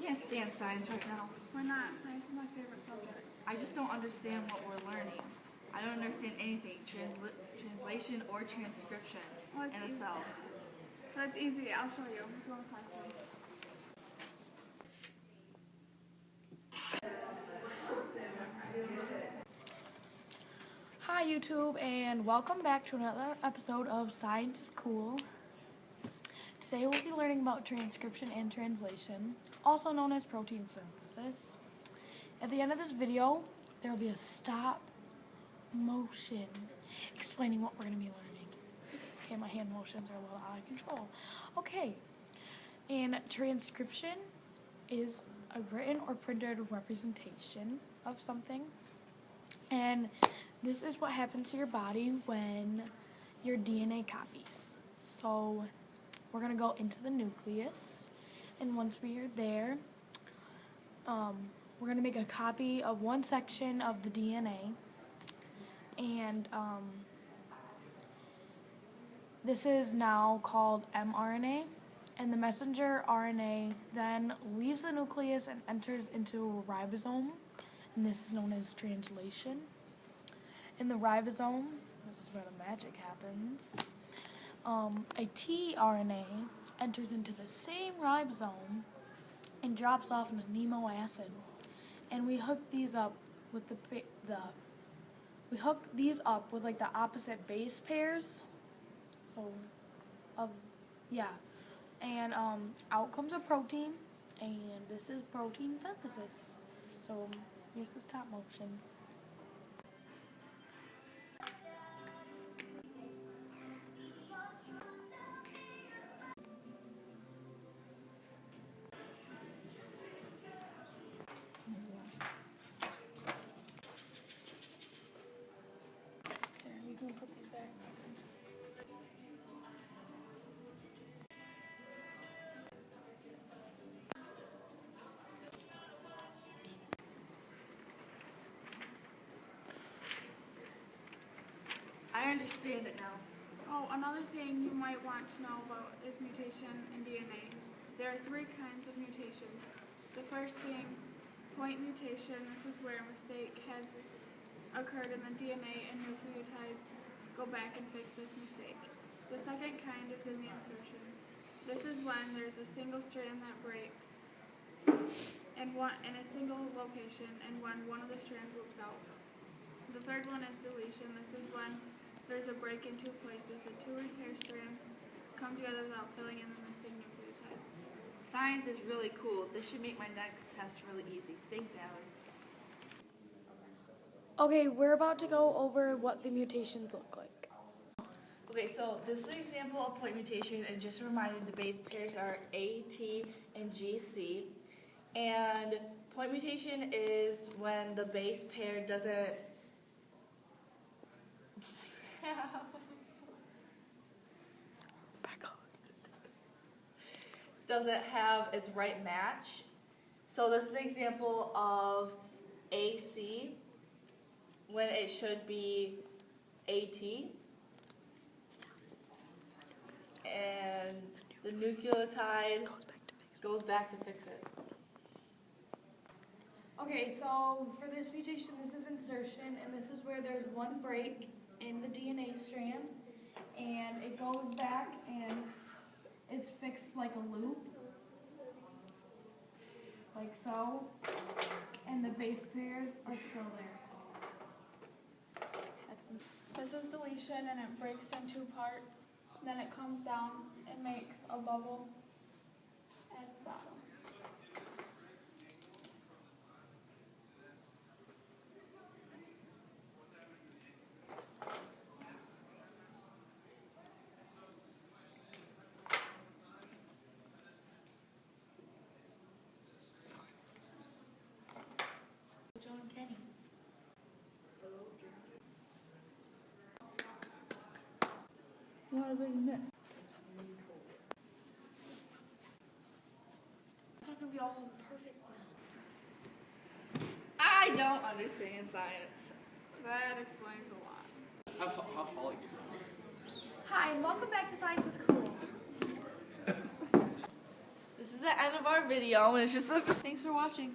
can't stand science right now. Why not? Science is my favorite subject. I just don't understand what we're learning. I don't understand anything, translation or transcription in a cell. That's easy. I'll show you. Let's go to the classroom. Hi YouTube, and welcome back to another episode of Science is Cool. Today we'll be learning about transcription and translation, also known as protein synthesis. At the end of this video, there will be a stop motion explaining what we're going to be learning. Okay, my hand motions are a little out of control. Okay, and transcription is a written or printed representation of something. And this is what happens to your body when your DNA copies. So we're going to go into the nucleus, and once we are there, we're going to make a copy of one section of the DNA, and this is now called mRNA, and the messenger RNA then leaves the nucleus and enters into a ribosome, and this is known as translation. In the ribosome, this is where the magic happens, a tRNA enters into the same ribosome and drops off an amino acid, and we hook these up with like the opposite base pairs. So, and out comes a protein, and this is protein synthesis. So here's the stop motion. There, you can put these back. I understand it now. Oh, another thing you might want to know about is mutation in DNA. There are three kinds of mutations. The first being point mutation. This is where a mistake has occurred in the DNA and nucleotides go back and fix this mistake. The second kind is in the insertions. This is when there's a single strand that breaks in a single location and when one of the strands loops out. The third one is deletion. This is when there's a break in two places. The two repair strands come together without filling in the missing nucleotides. Science is really cool. This should make my next test really easy. Thanks, Allie. Okay, we're about to go over what the mutations look like. Okay, so this is an example of point mutation, and just a reminder, the base pairs are A, T, and GC. And point mutation is when the base pair doesn't have its right match. So this is an example of AC when it should be AT, and the nucleotide goes back to fix it. Okay, so for this mutation, this is insertion, and this is where there's one break in the DNA strand, and it goes back and is fixed like a loop, like so, and the base pairs are still there. This is deletion, and it breaks in two parts. Then it comes down and makes a bubble at the bottom. What about you next? It's not going to be all perfect now. I don't understand science. That explains a lot. How tall are you? Hi, and welcome back to Science is Cool. This is the end of our video, and it's just thanks for watching.